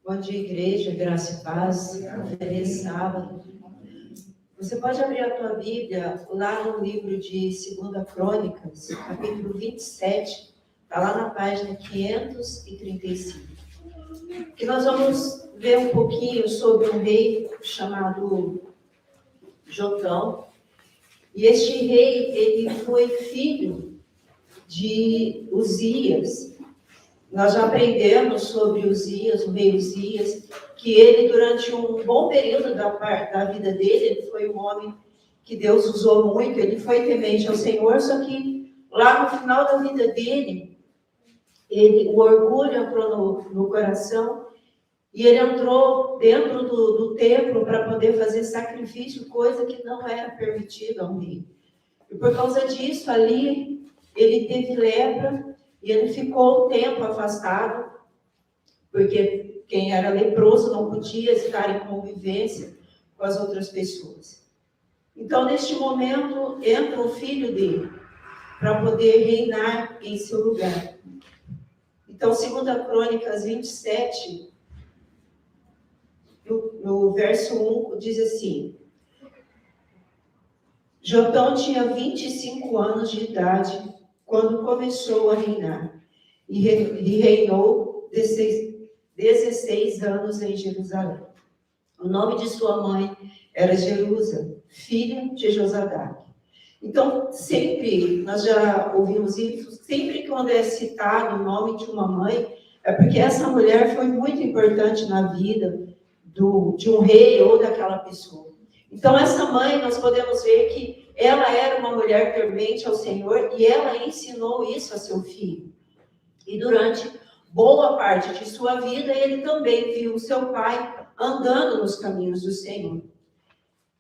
Bom dia, igreja, graça e paz, feliz sábado. Você pode abrir a tua Bíblia lá no livro de 2 Crônicas, capítulo 27, está lá na página 535. Que nós vamos ver um pouquinho sobre um rei chamado Jotão. E este rei, ele foi filho de Uzias. Nós já aprendemos sobre Uzias, o rei Uzias, que ele, durante um bom período da vida dele, ele foi um homem que Deus usou muito, ele foi temente ao Senhor, só que lá no final da vida dele, o orgulho entrou no coração e ele entrou dentro do templo para poder fazer sacrifício, coisa que não era permitida ao rei. E por causa disso, ali, ele teve lepra, e ele ficou um tempo afastado, porque quem era leproso não podia estar em convivência com as outras pessoas. Então, neste momento, entra o filho dele, para poder reinar em seu lugar. Então, 2 Crônicas 27, no verso 1, diz assim: Jotão tinha 25 anos de idade quando começou a reinar, e reinou 16 anos em Jerusalém. O nome de sua mãe era Jerusa, filha de Josadaque. Então, sempre, nós já ouvimos isso, sempre quando é citado o nome de uma mãe, é porque essa mulher foi muito importante na vida de um rei ou daquela pessoa. Então, essa mãe, nós podemos ver que ela era uma mulher temente ao Senhor e ela ensinou isso a seu filho. E durante boa parte de sua vida, ele também viu seu pai andando nos caminhos do Senhor.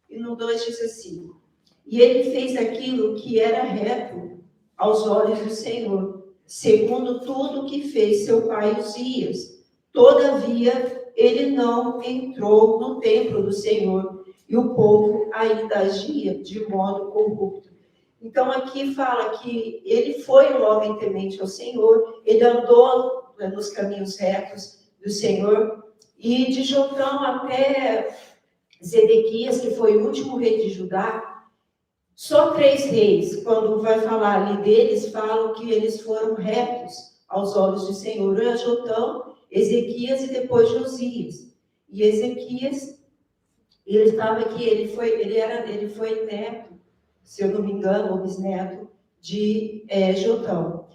E no 2 diz assim: e ele fez aquilo que era reto aos olhos do Senhor, segundo tudo que fez seu pai Uzias. Todavia, ele não entrou no templo do Senhor, e o povo ainda agia de modo corrupto. Então, aqui fala que ele foi um homem temente ao Senhor, ele andou nos caminhos retos do Senhor, e de Jotão até Zedequias, que foi o último rei de Judá, só 3 reis, quando vai falar ali deles, falam que eles foram retos aos olhos do Senhor. Jotão, Ezequias e depois Josias. E Ezequias, ele estava aqui, ele foi neto, se eu não me engano, ou bisneto de Jotão.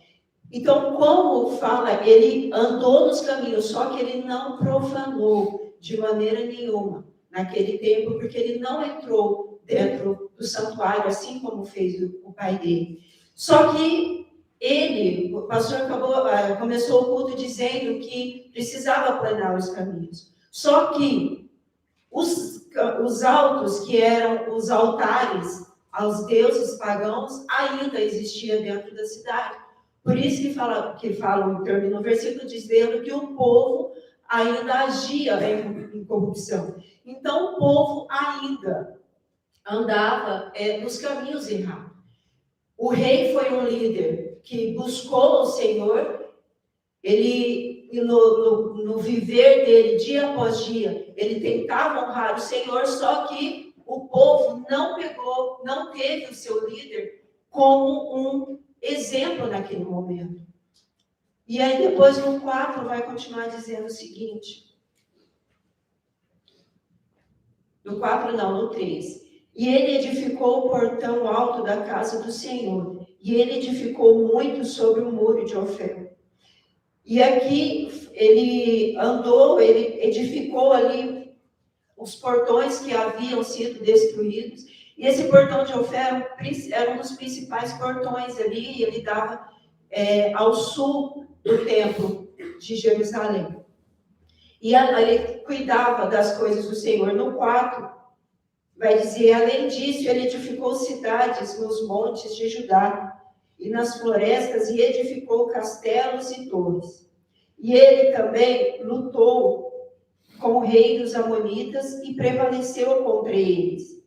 Então, como fala, ele andou nos caminhos, só que ele não profanou de maneira nenhuma naquele tempo, porque ele não entrou dentro do santuário, assim como fez o pai dele. Só que o pastor começou o culto dizendo que precisava aplanar os caminhos. Só que os altos, que eram os altares aos deuses pagãos, ainda existia dentro da cidade. Por isso que fala termina o versículo dizendo que o povo ainda agia em corrupção. Então, o povo ainda andava nos caminhos errados. O rei foi um líder que buscou o Senhor, ele, no viver dele, dia após dia, ele tentava honrar o Senhor, só que o povo não teve o seu líder como um exemplo naquele momento. E aí depois no 4 vai continuar dizendo o seguinte. No 4 não, no 3. E ele edificou o portão alto da casa do Senhor, e ele edificou muito sobre o muro de Ofel. E aqui ele edificou ali os portões que haviam sido destruídos. E esse portão de Ofel era um dos principais portões ali, e ele dava ao sul do templo de Jerusalém. E ele cuidava das coisas do Senhor. No 4, vai dizer, além disso, ele edificou cidades nos montes de Judá e nas florestas, e edificou castelos e torres. E ele também lutou com o rei dos Amonitas e prevaleceu contra eles.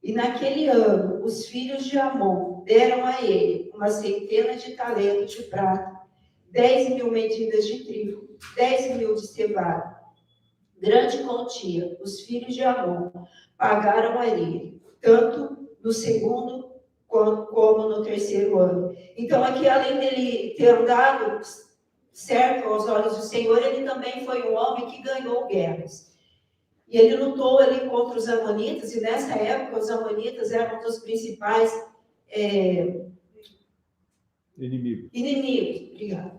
E naquele ano, os filhos de Amon deram a ele uma centena de talentos de prata 10.000 medidas de trigo, 10.000 de cevada. Grande quantia, os filhos de Amon pagaram a ele, tanto no segundo como no terceiro ano. Então, aqui, além dele ter andado certo aos olhos do Senhor, ele também foi um homem que ganhou guerras. E ele lutou ali contra os amonitas, e nessa época os amonitas eram um dos principais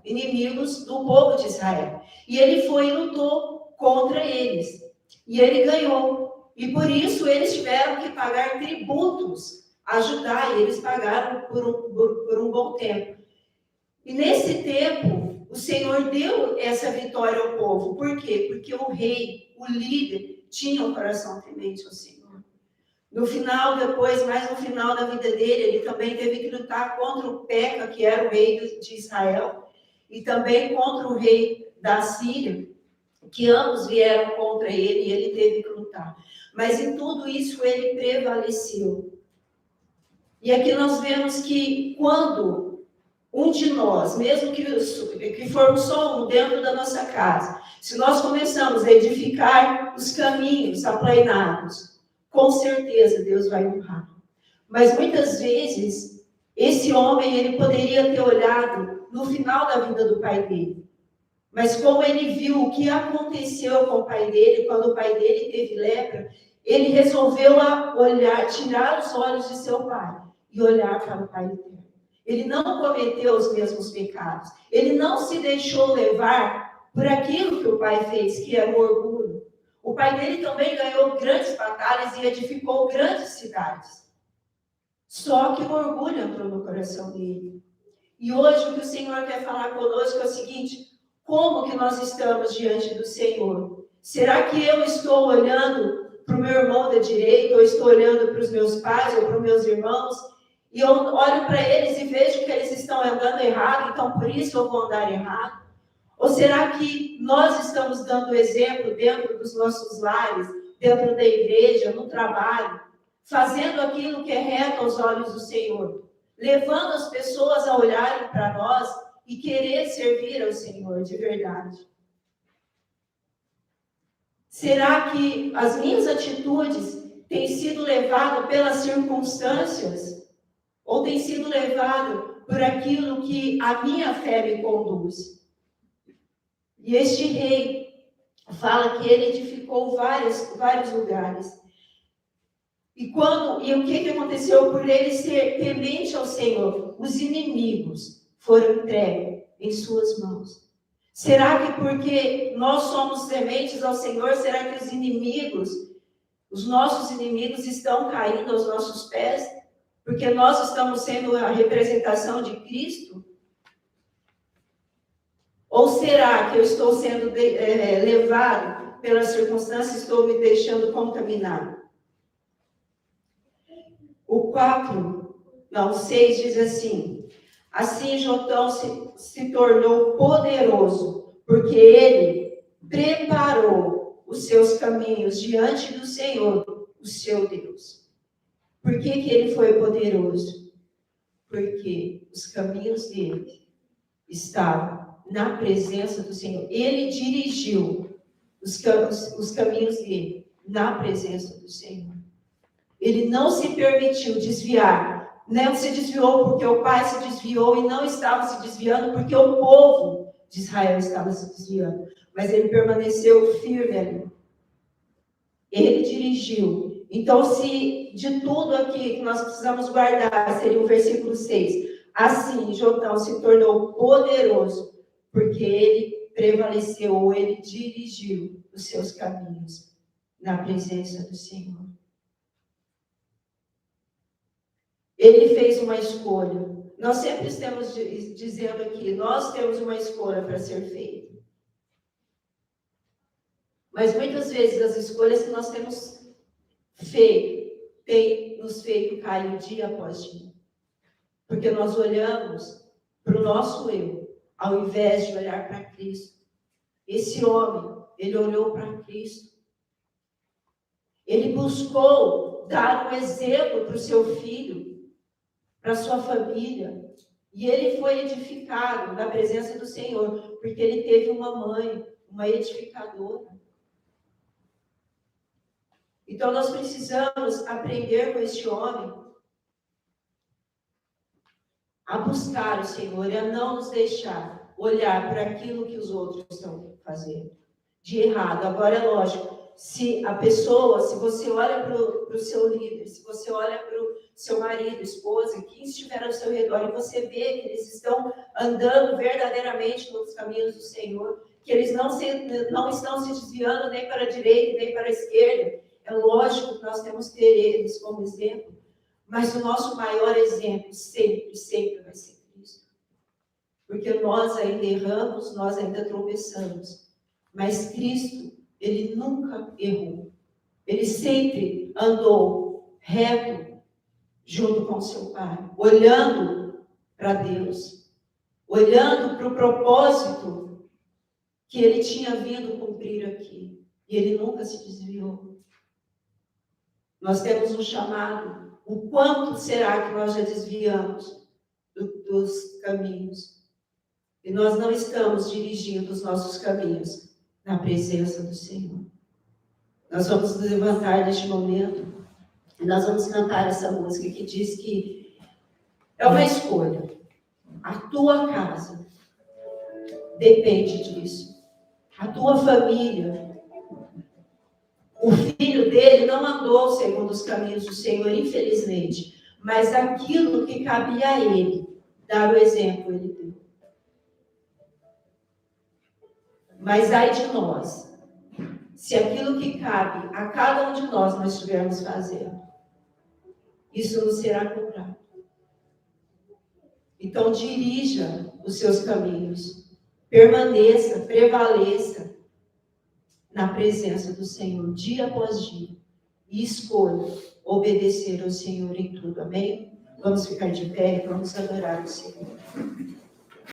inimigos do povo de Israel. E ele foi e lutou contra eles. E ele ganhou. E por isso eles tiveram que pagar tributos a Judá, e eles pagaram por um bom tempo. E nesse tempo, o Senhor deu essa vitória ao povo. Por quê? Porque o rei, o líder, tinha um coração temente ao Senhor. No final, depois, mais no final da vida dele, ele também teve que lutar contra o Peca, que era o rei de Israel, e também contra o rei da Síria, que ambos vieram contra ele, e ele teve que lutar. Mas em tudo isso, ele prevaleceu. E aqui nós vemos que quando um de nós, mesmo que formos só um dentro da nossa casa, se nós começamos a edificar os caminhos aplainados, com certeza Deus vai honrar. Mas muitas vezes, esse homem, ele poderia ter olhado no final da vida do pai dele. Mas como ele viu o que aconteceu com o pai dele, quando o pai dele teve lepra, ele resolveu olhar, tirar os olhos de seu pai e olhar para o pai eterno. Ele não cometeu os mesmos pecados. Ele não se deixou levar por aquilo que o pai fez, que era o orgulho. O pai dele também ganhou grandes batalhas e edificou grandes cidades. Só que o orgulho entrou no coração dele. E hoje o que o Senhor quer falar conosco é o seguinte: como que nós estamos diante do Senhor? Será que eu estou olhando para o meu irmão da direita, ou estou olhando para os meus pais, ou para os meus irmãos, e eu olho para eles e vejo que eles estão andando errado, então por isso eu vou andar errado? Ou será que nós estamos dando exemplo dentro dos nossos lares, dentro da igreja, no trabalho, fazendo aquilo que é reto aos olhos do Senhor, levando as pessoas a olharem para nós e querer servir ao Senhor de verdade? Será que as minhas atitudes têm sido levadas pelas circunstâncias ou têm sido levadas por aquilo que a minha fé me conduz? E este rei fala que ele edificou vários lugares. E o que aconteceu? Por ele ser temente ao Senhor, os inimigos foram entregues em suas mãos. Será que porque nós somos tementes ao Senhor, será que os nossos inimigos estão caindo aos nossos pés? Porque nós estamos sendo a representação de Cristo? Ou será que eu estou sendo levado pelas circunstâncias, estou me deixando contaminar? O 6 diz assim: assim Jotão se tornou poderoso, porque ele preparou os seus caminhos diante do Senhor, o seu Deus. Por que ele foi poderoso? Porque os caminhos dele estavam na presença do Senhor. Ele dirigiu os caminhos dele na presença do Senhor. Ele não se permitiu desviar. Não se desviou porque o pai se desviou e não estava se desviando porque o povo de Israel estava se desviando. Mas ele permaneceu firme ali. Ele dirigiu. Então, se de tudo aqui que nós precisamos guardar, seria o versículo 6. Assim, Jotão se tornou poderoso, porque ele prevaleceu, ou ele dirigiu os seus caminhos na presença do Senhor. Ele fez uma escolha. Nós sempre estamos dizendo aqui, nós temos uma escolha para ser feita. Mas muitas vezes as escolhas que nós temos feito, têm nos feito cair dia após dia. Porque nós olhamos para o nosso eu, ao invés de olhar para Cristo. Esse homem, ele olhou para Cristo. Ele buscou dar um exemplo para o seu filho, para a sua família. E ele foi edificado na presença do Senhor, porque ele teve uma mãe, uma edificadora. Então, nós precisamos aprender com este homem a buscar o Senhor e a não nos deixar olhar para aquilo que os outros estão fazendo de errado. Agora, é lógico, se você olha para o seu líder, se você olha para o seu marido, esposa, quem estiver ao seu redor, e você vê que eles estão andando verdadeiramente nos caminhos do Senhor, que eles não estão se desviando nem para a direita, nem para a esquerda, é lógico que nós temos que ter eles como exemplo, mas o nosso maior exemplo sempre vai ser Cristo. Porque nós ainda erramos, nós ainda tropeçamos, mas Cristo, ele nunca errou. Ele sempre andou reto junto com seu Pai, olhando para Deus, olhando para o propósito que ele tinha vindo cumprir aqui. E ele nunca se desviou. Nós temos um chamado. O quanto será que nós já desviamos dos caminhos? E nós não estamos dirigindo os nossos caminhos na presença do Senhor. Nós vamos nos levantar neste momento e nós vamos cantar essa música que diz que é uma escolha. A tua casa depende disso. A tua família. O filho dele não andou segundo os caminhos do Senhor, infelizmente. Mas aquilo que cabia a ele, dar o exemplo, ele deu. Mas ai de nós, se aquilo que cabe a cada um de nós estivermos fazendo, isso não será cobrado. Então, dirija os seus caminhos, permaneça, prevaleça na presença do Senhor, dia após dia, e escolha obedecer ao Senhor em tudo, amém? Vamos ficar de pé e vamos adorar o Senhor.